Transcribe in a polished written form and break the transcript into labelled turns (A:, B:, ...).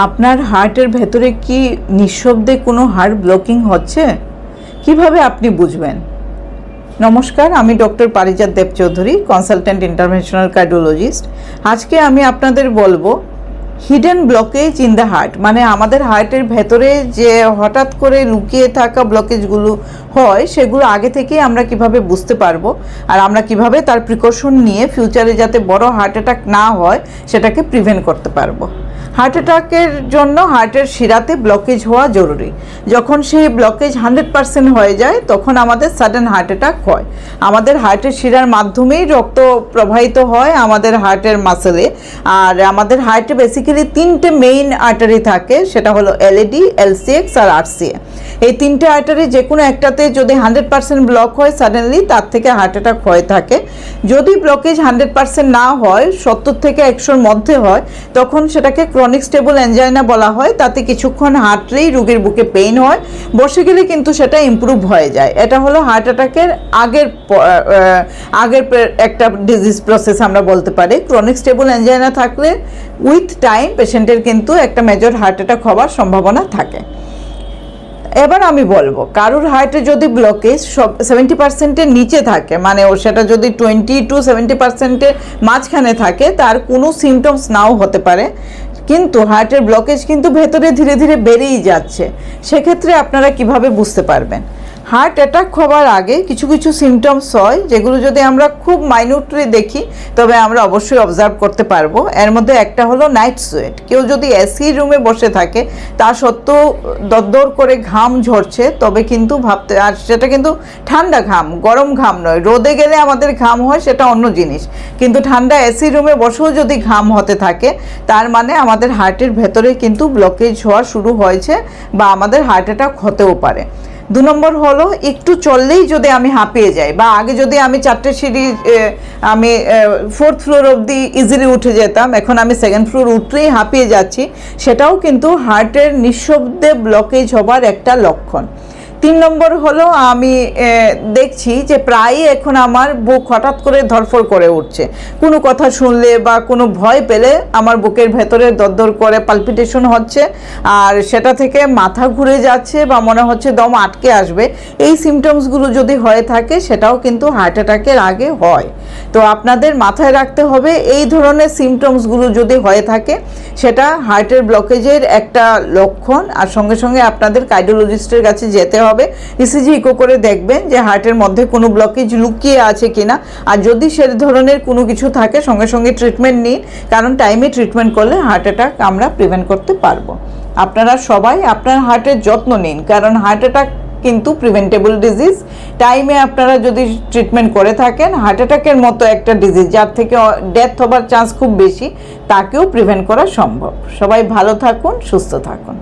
A: আপনার হার্টের ভেতরে কি নিঃশব্দে কোনো হার্ট ব্লকিং হচ্ছে? কিভাবে আপনি বুঝবেন? নমস্কার, আমি ডক্টর পারিজাত দেব চৌধুরী, কনসালটেন্ট ইন্টারভেনশনাল কার্ডিওলজিস্ট। আজকে আমি আপনাদের বলবো hidden blockage in the heart, মানে আমাদের হার্টের ভেতরে যে হঠাৎ করে লুকিয়ে থাকা ব্লকেজগুলো হয় সেগুলো আগে থেকেই আমরা কিভাবে বুঝতে পারবো, আর আমরা কিভাবে তার প্রিকশন নিয়ে ফিউচারে যাতে বড় হার্ট অ্যাটাক না হয় সেটাকে প্রিভেন্ট করতে পারবো। হার্ট অ্যাটাকের জন্য হার্টের শিরাতে ব্লকেজ হওয়া জরুরি। যখন সেই ব্লকেজ 100% হয়ে যায় তখন আমাদের সাডেন হার্ট অ্যাটাক হয়। আমাদের হার্টের শিরার মাধ্যমেই রক্ত প্রবাহিত হয় আমাদের হার্টের মাসেলে। আর আমাদের হার্টে বেসিক্যালি তিনটে মেইন আর্টারি থাকে, সেটা হলো এলএডি, এলসিএক্স আর আরসিএ। এই তিনটে আর্টারি যে কোনো একটাতে যদি 100% ব্লক হয় সাডেনলি তার থেকে হার্ট অ্যাটাক হয়ে থাকে। যদি ব্লকেজ 100% না হয়, 70 থেকে 100-র মধ্যে হয়, তখন সেটাকে ক্রনিক স্টেবল অ্যাঞ্জাইনা বলা হয়। তাতে কিছুক্ষণ হাঁটলেই রোগীর বুকে পেইন হয়, বসে গেলে কিন্তু সেটা ইমপ্রুভ হয়ে যায়। এটা হলো হার্ট অ্যাটাকের আগের একটা ডিজিজ প্রসেস আমরা বলতে পারি। ক্রনিক স্টেবল অ্যাঞ্জাইনা থাকলে উইথ টাইম পেশেন্টের কিন্তু একটা মেজর হার্ট অ্যাটাক হওয়ার সম্ভাবনা থাকে। এবার আমি বলবো, কারুর হার্টে যদি ব্লকেজ 70%-এর নিচে থাকে, মানে সেটা যদি 20 to 70%-এর মাঝখানে থাকে, তার কোনো সিমটমস নাও হতে পারে, কিন্তু হার্টের ব্লকেজ কিন্তু ভেতরে ধীরে ধীরে বেড়েই যাচ্ছে। সেক্ষেত্রে আপনারা কিভাবে বুঝতে পারবেন? হার্ট অ্যাটাক হওয়ার আগে কিছু কিছু সিমটমস হয়, যেগুলো যদি আমরা খুব মাইনিউটলি দেখি তবে আমরা অবশ্যই অবজার্ভ করতে পারবো। এর মধ্যে একটা হলো নাইট সোয়েট। কেউ যদি এসি রুমে বসে থাকে তা সত্ত্বেও দরদর করে ঘাম ঝরছে, তবে কিন্তু ভাবতে, আর সেটা কিন্তু ঠান্ডা ঘাম, গরম ঘাম নয়। রোদে গেলে আমাদের ঘাম হয়, সেটা অন্য জিনিস, কিন্তু ঠান্ডা এসি রুমে বসেও যদি ঘাম হতে থাকে তার মানে আমাদের হার্টের ভেতরে কিন্তু ব্লকেজ হওয়া শুরু হয়েছে বা আমাদের হার্ট অ্যাটাক হতেও পারে। 2 নম্বর হলো, একটু চললেই যদি আমি হাঁপিয়ে যাই, বা আগে যদি আমি 4টে সিঁড়ি আমি 4th ফ্লোর অবধি ইজিলি উঠে যেতাম, এখন আমি 2nd ফ্লোর উঠলেই হাঁপিয়ে যাচ্ছি, সেটাও কিন্তু হার্টের নিঃশব্দে ব্লকেজ হবার একটা লক্ষণ। 3 নম্বর হলো, আমি দেখছি যে প্রায়ই এখন আমার বুক হঠাৎ করে ধড়ফড় করে উঠছে। কোনো কথা শুনলে বা কোনো ভয় পেলে আমার বুকের ভেতরে দরদর করে পালপিটেশন হচ্ছে, আর সেটা থেকে মাথা ঘুরে যাচ্ছে বা মনে হচ্ছে দম আটকে আসবে। এই সিমটমসগুলো যদি হয়ে থাকে সেটাও কিন্তু হার্ট অ্যাটাকের আগে হয়। তো আপনাদের মাথায় রাখতে হবে, এই ধরনের সিমটমসগুলো যদি হয়ে থাকে সেটা হার্টের ব্লকেজের একটা লক্ষণ। আর সঙ্গে সঙ্গে আপনাদের কার্ডিওলজিস্টের কাছে যেতে হবে। ইসিজি ইকো করে দেখবেন যে হার্টের মধ্যে কোনো ব্লকেজ লুকিয়ে আছে কিনা, আর যদি সে ধরনের কোনো কিছু থাকে সঙ্গে সঙ্গে ট্রিটমেন্ট নিন, কারণ টাইমে ট্রিটমেন্ট করলে হার্ট অ্যাটাক আমরা প্রিভেন্ট করতে পারবো। আপনারা সবাই আপনার হার্টের যত্ন নিন, কারণ হার্ট অ্যাটাক কিন্তু প্রিভেন্টেবল ডিজিজ। টাইমে আপনারা যদি ট্রিটমেন্ট করে থাকেন, হার্ট অ্যাটাকের মতো একটা ডিজিজ যার থেকে ডেথ হবার চান্স খুব বেশি, তাকেও প্রিভেন্ট করা সম্ভব। সবাই ভালো থাকুন, সুস্থ থাকুন।